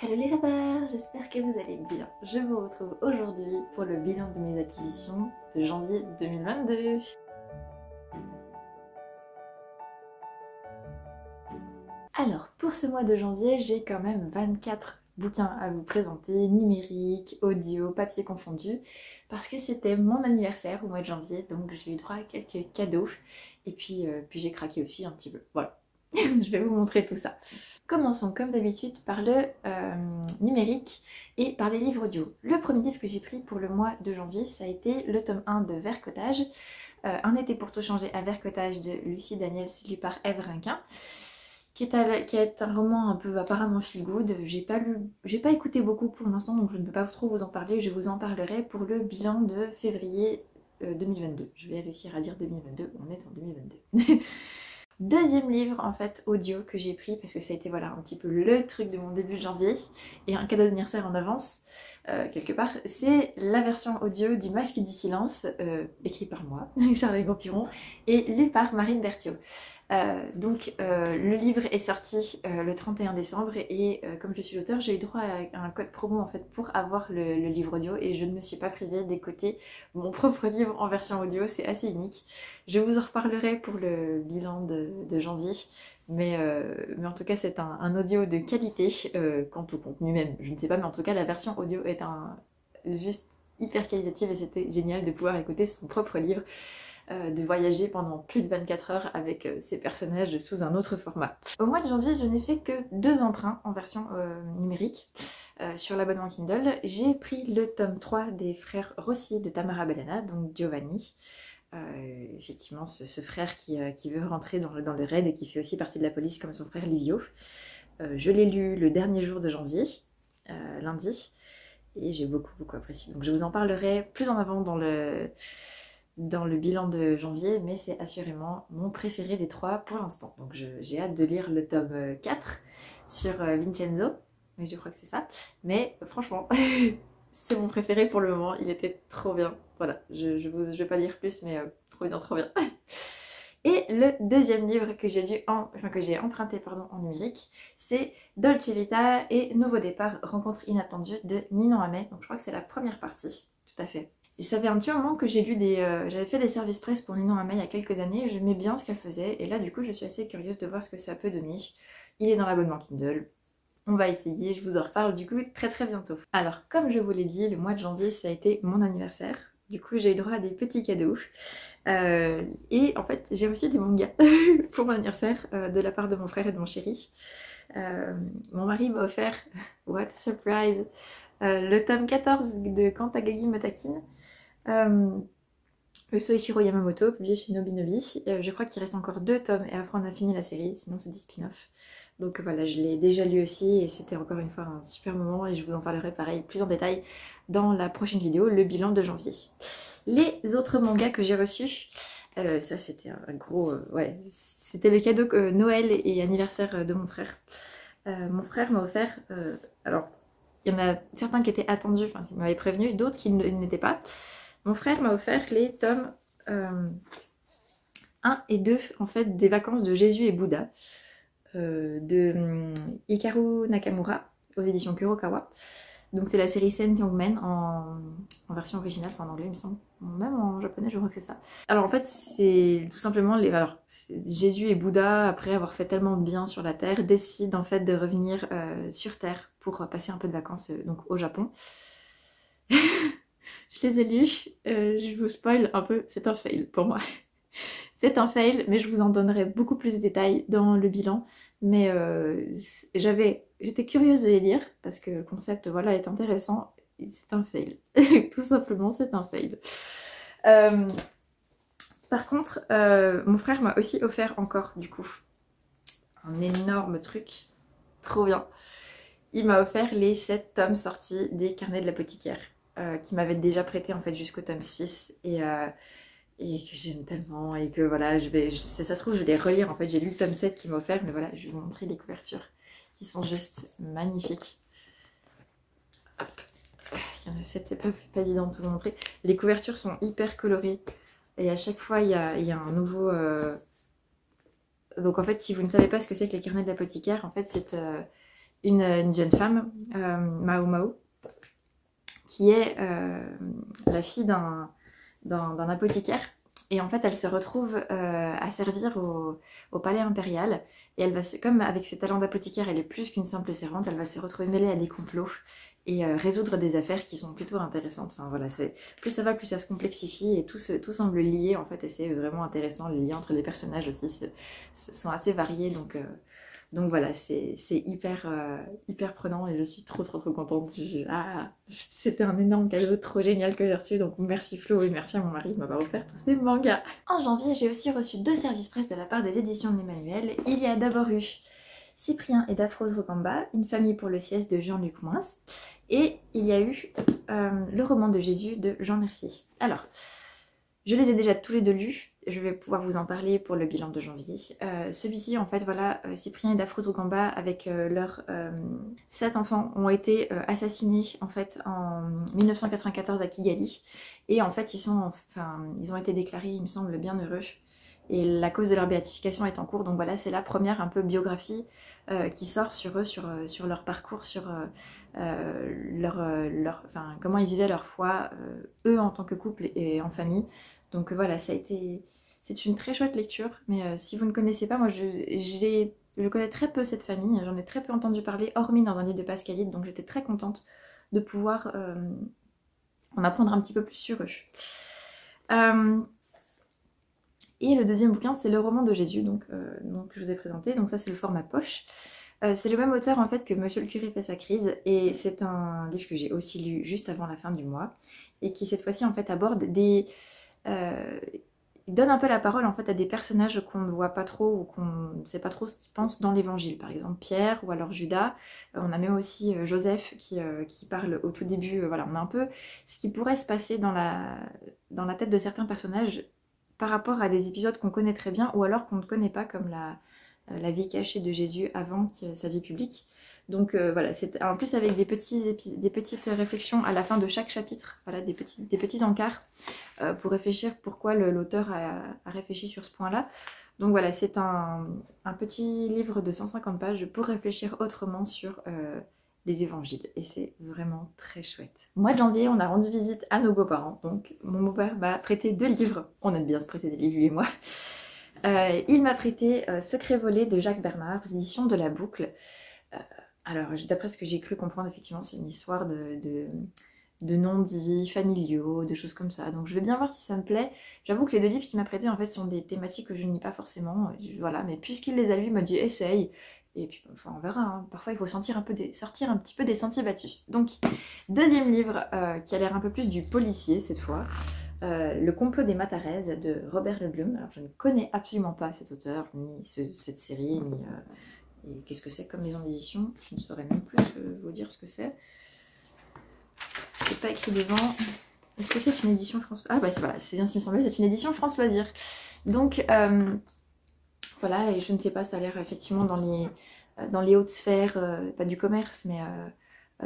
Hello les rappeurs, j'espère que vous allez bien. Je vous retrouve aujourd'hui pour le bilan de mes acquisitions de janvier 2022. Alors, pour ce mois de janvier, j'ai quand même 24 bouquins à vous présenter, numériques, audio, papier confondu, parce que c'était mon anniversaire au mois de janvier, donc j'ai eu droit à quelques cadeaux, et puis j'ai craqué aussi un petit peu, voilà. Je vais vous montrer tout ça. Commençons comme d'habitude par le numérique et par les livres audio. Le premier livre que j'ai pris pour le mois de janvier, ça a été le tome 1 de Vercotage, Un été pour tout changer à Vercotage de Lucie Daniels, lu par Ève Rinquin, qui est un roman un peu apparemment feel good. J'ai pas écouté beaucoup pour l'instant, donc je ne peux pas trop vous en parler. Je vous en parlerai pour le bilan de février 2022. Je vais réussir à dire 2022, on est en 2022. Deuxième livre en fait audio que j'ai pris parce que ça a été voilà un petit peu le truc de mon début de janvier et un cadeau d'anniversaire en avance quelque part, c'est la version audio du Masque du silence écrit par moi, Charlotte Gompiron, et lu par Marine Berthiaud. Le livre est sorti le 31 décembre et comme je suis l'auteur, j'ai eu droit à un code promo en fait pour avoir le livre audio et je ne me suis pas privée d'écouter mon propre livre en version audio, c'est assez unique. Je vous en reparlerai pour le bilan de janvier, mais en tout cas c'est un audio de qualité. Quant au contenu même, je ne sais pas, mais en tout cas la version audio est juste hyper qualitative et c'était génial de pouvoir écouter son propre livre. De voyager pendant plus de 24 heures avec ces personnages sous un autre format. Au mois de janvier, je n'ai fait que 2 emprunts en version numérique sur l'abonnement Kindle. J'ai pris le tome 3 des frères Rossi de Tamara Bellana, donc Giovanni. Effectivement, ce frère qui veut rentrer dans le raid et qui fait aussi partie de la police comme son frère Livio. Je l'ai lu le dernier jour de janvier, lundi, et j'ai beaucoup apprécié. Donc je vous en parlerai plus en avant dans le bilan de janvier, mais c'est assurément mon préféré des 3 pour l'instant. Donc j'ai hâte de lire le tome 4 sur Vincenzo, mais je crois que c'est ça. Mais franchement, c'est mon préféré pour le moment, il était trop bien. Voilà, je vais pas lire plus, mais trop bien. Et le deuxième livre que j'ai emprunté en numérique, c'est Dolce Vita et Nouveau départ, rencontre inattendue de Ninon Hammet. Donc je crois que c'est la première partie, tout à fait. Et ça fait un petit moment que j'ai lu j'avais fait des services presse pour Ninon Hammet il y a quelques années, j'aimais bien ce qu'elle faisait, et là du coup je suis assez curieuse de voir ce que ça peut donner. Il est dans l'abonnement Kindle, on va essayer, je vous en reparle du coup très bientôt. Alors comme je vous l'ai dit, le mois de janvier ça a été mon anniversaire, du coup j'ai eu droit à des petits cadeaux, et en fait j'ai reçu des mangas pour mon anniversaire de la part de mon frère et de mon chéri. Mon mari m'a offert, what a surprise, le tome 14 de Quand Takagi me taquine, le Soichiro Yamamoto, publié chez Nobinobi. Je crois qu'il reste encore 2 tomes et après on a fini la série, sinon c'est du spin-off. Donc voilà, je l'ai déjà lu aussi et c'était encore une fois un super moment et je vous en parlerai pareil plus en détail dans la prochaine vidéo, le bilan de janvier. Les autres mangas que j'ai reçus, ça c'était un gros... ouais, c'était le cadeau Noël et anniversaire de mon frère. Mon frère m'a offert... alors, il y en a certains qui étaient attendus, enfin il m'avait prévenu, d'autres qui ne l'étaient pas. Mon frère m'a offert les tomes 1 et 2 en fait des vacances de Jésus et Bouddha de Hikaru Nakamura aux éditions Kurokawa. Donc c'est la série Saint Young Men en version originale, enfin en anglais il me semble, même en japonais je crois que c'est ça. Alors en fait c'est tout simplement Jésus et Bouddha, après avoir fait tellement de bien sur la terre, décident en fait de revenir sur terre pour passer un peu de vacances donc au Japon. Je les ai lus, je vous spoil un peu, c'est un fail pour moi. C'est un fail, mais je vous en donnerai beaucoup plus de détails dans le bilan. Mais j'étais curieuse de les lire, parce que le concept voilà, est intéressant. C'est un fail. Tout simplement, c'est un fail. Par contre, mon frère m'a aussi offert encore, du coup, un énorme truc. Trop bien. Il m'a offert les 7 tomes sortis des Carnets de l'apothicaire. Qui m'avait déjà prêté en fait jusqu'au tome 6 et que j'aime tellement et que voilà, ça se trouve je vais les relire en fait, j'ai lu le tome 7 qu'il m'a offert mais voilà, je vais vous montrer les couvertures qui sont juste magnifiques. Hop. Il y en a 7, c'est pas évident de vous montrer. Les couvertures sont hyper colorées et à chaque fois il y a un nouveau... Donc en fait si vous ne savez pas ce que c'est que les Carnets de l'apothicaire, en fait une jeune femme, Mao Mao, qui est la fille d'un apothicaire. Et en fait, elle se retrouve à servir au palais impérial. Et elle va, comme avec ses talents d'apothicaire, elle est plus qu'une simple servante, elle va se retrouver mêlée à des complots et résoudre des affaires qui sont plutôt intéressantes. Enfin voilà, plus ça va, plus ça se complexifie et tout semble lié en fait. Et c'est vraiment intéressant. Les liens entre les personnages aussi sont assez variés. Donc voilà, c'est hyper prenant et je suis trop contente. C'était un énorme cadeau trop génial que j'ai reçu, donc merci Flo et merci à mon mari de m'avoir offert tous ces mangas. En janvier, j'ai aussi reçu 2 services presse de la part des éditions de l'Emmanuel. Il y a d'abord eu Cyprien et d'Afrose Rocamba, Une famille pour le sieste de Jean-Luc Moins, et il y a eu Le roman de Jésus de Jean Mercier. Alors, je les ai déjà tous les deux lus, je vais pouvoir vous en parler pour le bilan de janvier. Celui-ci, en fait, voilà, Cyprien et Dafros Rugamba, avec leurs 7 enfants, ont été assassinés, en fait, en 1994 à Kigali. Et en fait, ils ont été déclarés, il me semble, bienheureux. Et la cause de leur béatification est en cours. Donc voilà, c'est la première un peu biographie qui sort sur eux, sur leur parcours, sur comment ils vivaient leur foi, eux en tant que couple et en famille. Donc voilà, c'est une très chouette lecture, mais si vous ne connaissez pas, moi je connais très peu cette famille, j'en ai très peu entendu parler, hormis dans un livre de Pascalide, donc j'étais très contente de pouvoir en apprendre un petit peu plus sur eux. Et le deuxième bouquin, c'est Le roman de Jésus, donc je vous ai présenté, donc ça c'est le format poche. C'est le même auteur en fait que Monsieur le curé fait sa crise, et c'est un livre que j'ai aussi lu juste avant la fin du mois, et qui cette fois-ci en fait aborde il donne un peu la parole en fait à des personnages qu'on ne voit pas trop ou qu'on ne sait pas trop ce qu'ils pensent dans l'évangile. Par exemple Pierre ou alors Judas. On a même aussi Joseph qui parle au tout début. Voilà, on a un peu ce qui pourrait se passer dans la tête de certains personnages par rapport à des épisodes qu'on connaît très bien ou alors qu'on ne connaît pas, comme la vie cachée de Jésus avant sa vie publique. Donc voilà, c'est en plus avec des petites réflexions à la fin de chaque chapitre, voilà, des petits encarts pour réfléchir pourquoi l'auteur a réfléchi sur ce point-là. Donc voilà, c'est un petit livre de 150 pages pour réfléchir autrement sur les évangiles, et c'est vraiment très chouette. Au mois de janvier, on a rendu visite à nos beaux-parents, donc mon beau-père m'a prêté 2 livres, on aime bien se prêter des livres lui et moi. Il m'a prêté Secret volé de Jacques Bernard, aux éditions de La Boucle. Alors, d'après ce que j'ai cru comprendre, effectivement, c'est une histoire de non-dits familiaux, de choses comme ça. Donc je vais bien voir si ça me plaît. J'avoue que les 2 livres qu'il m'a prêtés, en fait, sont des thématiques que je ne lis pas forcément. Voilà, mais puisqu'il les a lus, il m'a dit essaye. Et puis, enfin, on verra. Hein. Parfois, il faut sortir un petit peu des sentiers battus. Donc, deuxième livre qui a l'air un peu plus du policier cette fois. Le complot des Mataraises de Robert Le Blum. Alors, je ne connais absolument pas cet auteur, ni cette série, ni... Et qu'est-ce que c'est comme maison d'édition? Je ne saurais même plus vous dire ce que c'est. C'est pas écrit devant. Est-ce que c'est une édition France... Ah bah voilà, c'est bien ce qui me semblait, c'est une édition France Loisirs. Donc voilà, et je ne sais pas, ça a l'air effectivement dans les hautes sphères, pas du commerce, mais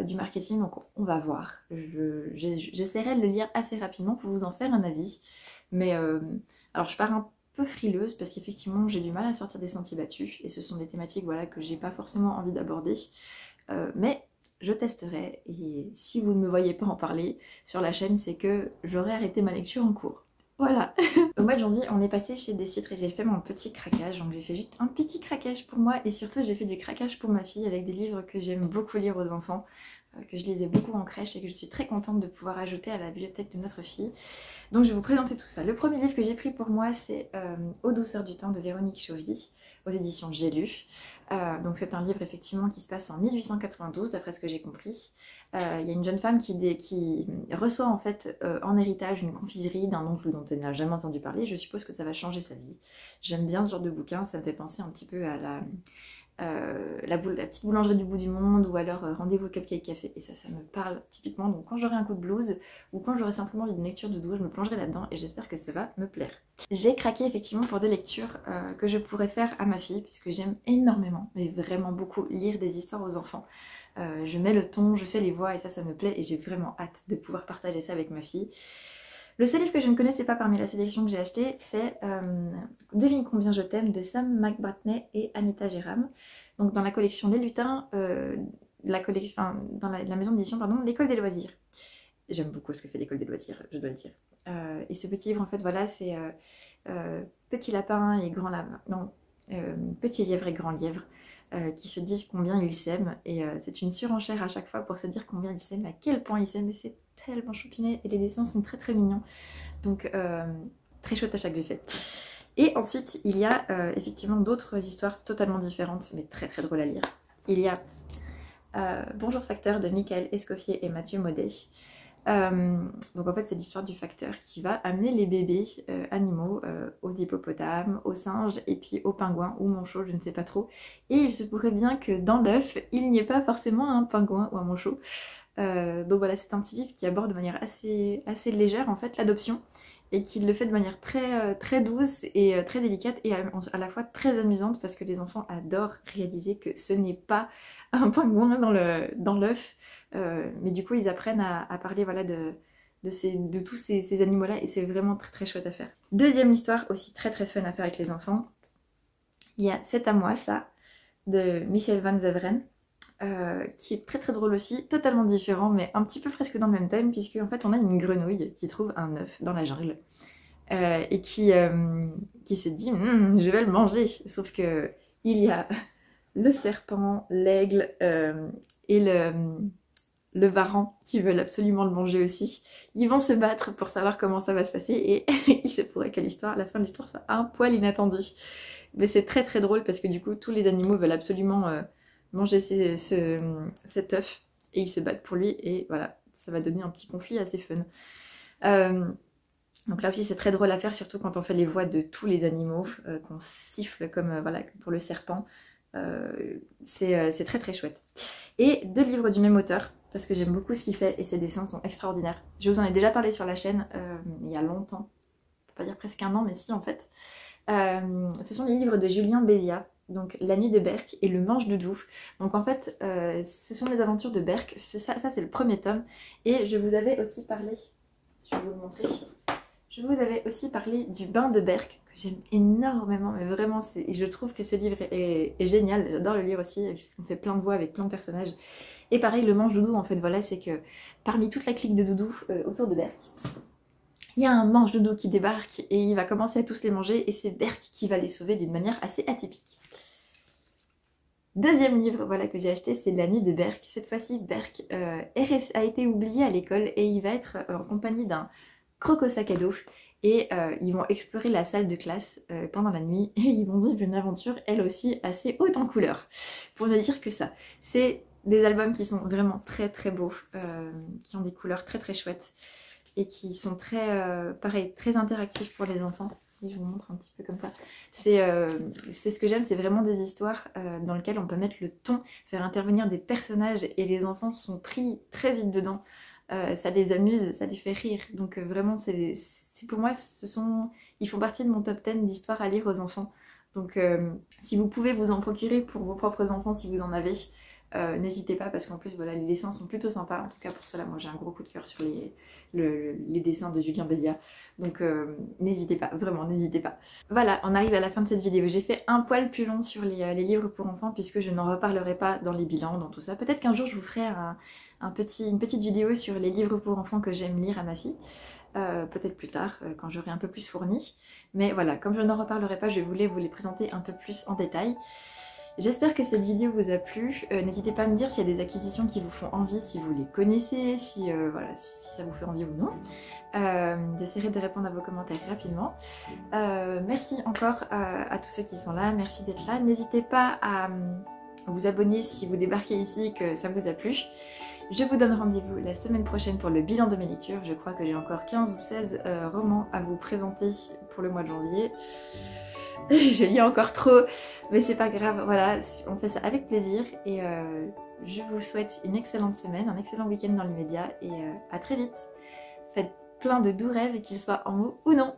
du marketing, donc on va voir. J'essaierai de le lire assez rapidement pour vous en faire un avis. Mais alors je pars un peu frileuse parce qu'effectivement j'ai du mal à sortir des sentiers battus et ce sont des thématiques voilà, que j'ai pas forcément envie d'aborder, mais je testerai, et si vous ne me voyez pas en parler sur la chaîne, c'est que j'aurais arrêté ma lecture en cours. Voilà. Au mois de janvier, on est passé chez Décitre et j'ai fait mon petit craquage, donc j'ai fait juste un petit craquage pour moi et surtout j'ai fait du craquage pour ma fille avec des livres que j'aime beaucoup lire aux enfants, que je lisais beaucoup en crèche et que je suis très contente de pouvoir ajouter à la bibliothèque de notre fille. Donc je vais vous présenter tout ça. Le premier livre que j'ai pris pour moi, c'est Aux douceurs du temps de Véronique Chauvy, aux éditions J'ai lu. Donc c'est un livre effectivement qui se passe en 1892 d'après ce que j'ai compris. Il y a une jeune femme qui reçoit en fait en héritage une confiserie d'un oncle dont elle n'a jamais entendu parler. Je suppose que ça va changer sa vie. J'aime bien ce genre de bouquin, ça me fait penser un petit peu à la petite boulangerie du bout du monde, ou alors Rendez-vous au Cupcake Café, et ça me parle typiquement. Donc quand j'aurai un coup de blues ou quand j'aurai simplement une lecture de doux, je me plongerai là-dedans et j'espère que ça va me plaire. J'ai craqué effectivement pour des lectures que je pourrais faire à ma fille, puisque j'aime énormément, mais vraiment beaucoup, lire des histoires aux enfants. Je mets le ton, je fais les voix et ça me plaît, et j'ai vraiment hâte de pouvoir partager ça avec ma fille. Le seul livre que je ne connaissais pas parmi la sélection que j'ai acheté, c'est Devine combien je t'aime de Sam McBratney et Anita Jérôme. Donc dans la collection Les Lutins, dans la maison d'édition, pardon, L'École des loisirs. J'aime beaucoup ce que fait l'École des loisirs, je dois le dire. Et ce petit livre, en fait, voilà, c'est Petit lapin et grand lapin. Non, Petit lièvre et grand lièvre. Qui se disent combien ils s'aiment, et c'est une surenchère à chaque fois pour se dire combien ils s'aiment, à quel point ils s'aiment, et c'est tellement choupinet, et les dessins sont très très mignons, donc très chouette à chaque effet. Et ensuite il y a effectivement d'autres histoires totalement différentes, mais très très drôles à lire. Il y a Bonjour Facteur de Michael Escoffier et Mathieu Maudet. Donc en fait c'est l'histoire du facteur qui va amener les bébés animaux aux hippopotames, aux singes et puis aux pingouins ou manchots, je ne sais pas trop. Et il se pourrait bien que dans l'œuf il n'y ait pas forcément un pingouin ou un manchot. Donc voilà, c'est un petit livre qui aborde de manière assez légère en fait l'adoption, et qui le fait de manière très douce et très délicate, et à la fois très amusante, parce que les enfants adorent réaliser que ce n'est pas un pingouin dans l'œuf. Mais du coup ils apprennent à parler voilà, de tous ces animaux-là, et c'est vraiment très chouette à faire. Deuxième histoire aussi très fun à faire avec les enfants, il y a C'est à moi ça de Michel Van Zeveren, qui est très drôle aussi, totalement différent, mais un petit peu presque dans le même thème, puisque en fait on a une grenouille qui trouve un œuf dans la jungle, et qui se dit je vais le manger, sauf que il y a le serpent, l'aigle et le varan qui veulent absolument le manger aussi. Ils vont se battre pour savoir comment ça va se passer, et il se pourrait que la fin de l'histoire soit un poil inattendue. Mais c'est très drôle, parce que du coup tous les animaux veulent absolument manger cet œuf, et ils se battent pour lui, et voilà, ça va donner un petit conflit assez fun. Donc là aussi c'est très drôle à faire, surtout quand on fait les voix de tous les animaux, qu'on siffle comme voilà, pour le serpent. C'est très chouette. Et 2 livres du même auteur, parce que j'aime beaucoup ce qu'il fait et ses dessins sont extraordinaires. Je vous en ai déjà parlé sur la chaîne il y a longtemps, je peux pas dire presque un an, mais si en fait. Ce sont les livres de Julien Béziat, donc La nuit de Berck et Le Manche Doudou. Donc en fait ce sont les aventures de Berck, ça c'est le premier tome, et je vous avais aussi parlé, je vais vous le montrer, je vous avais aussi parlé du Bain de Berck, que j'aime énormément, mais vraiment je trouve que ce livre est génial, j'adore le lire aussi, on fait plein de voix avec plein de personnages. Et pareil, Le Manche Doudou, en fait voilà, c'est que parmi toute la clique de doudou autour de Berck, il y a un manche doudou qui débarque et il va commencer à tous les manger, et c'est Berck qui va les sauver d'une manière assez atypique. Deuxième livre voilà, que j'ai acheté, c'est La nuit de Berck. Cette fois-ci, Berck a été oublié à l'école, et il va être en compagnie d'un croc au sac à dos, et ils vont explorer la salle de classe pendant la nuit, et ils vont vivre une aventure elle aussi assez haute en couleurs, pour ne dire que ça. C'est des albums qui sont vraiment très beaux, qui ont des couleurs très chouettes, et qui sont pareil, très interactifs pour les enfants. Si je vous montre un petit peu comme ça. C'est ce que j'aime, c'est vraiment des histoires dans lesquelles on peut mettre le ton, faire intervenir des personnages, et les enfants sont pris très vite dedans. Ça les amuse, ça les fait rire. Donc vraiment, pour moi, ils font partie de mon top 10 d'histoires à lire aux enfants. Donc si vous pouvez vous en procurer pour vos propres enfants, si vous en avez, n'hésitez pas, parce qu'en plus voilà, les dessins sont plutôt sympas. En tout cas pour cela, moi j'ai un gros coup de cœur sur les dessins de Julien Béziat. Donc n'hésitez pas, vraiment n'hésitez pas. Voilà, on arrive à la fin de cette vidéo. J'ai fait un poil plus long sur les livres pour enfants, puisque je n'en reparlerai pas dans les bilans, dans tout ça. Peut-être qu'un jour je vous ferai une petite vidéo sur les livres pour enfants que j'aime lire à ma fille. Peut-être plus tard, quand j'aurai un peu plus fourni. Mais voilà, comme je n'en reparlerai pas, je voulais vous les présenter un peu plus en détail. J'espère que cette vidéo vous a plu. N'hésitez pas à me dire s'il y a des acquisitions qui vous font envie, si vous les connaissez, voilà, si ça vous fait envie ou non. J'essaierai de répondre à vos commentaires rapidement. Merci encore à tous ceux qui sont là, merci d'être là. N'hésitez pas à vous abonner si vous débarquez ici et que ça vous a plu. Je vous donne rendez-vous la semaine prochaine pour le bilan de mes lectures. Je crois que j'ai encore 15 ou 16 romans à vous présenter pour le mois de janvier. Je lis encore trop, mais c'est pas grave, voilà, on fait ça avec plaisir, et je vous souhaite une excellente semaine, un excellent week-end dans l'immédiat, et à très vite. Faites plein de doux rêves, qu'ils soient en mots ou non.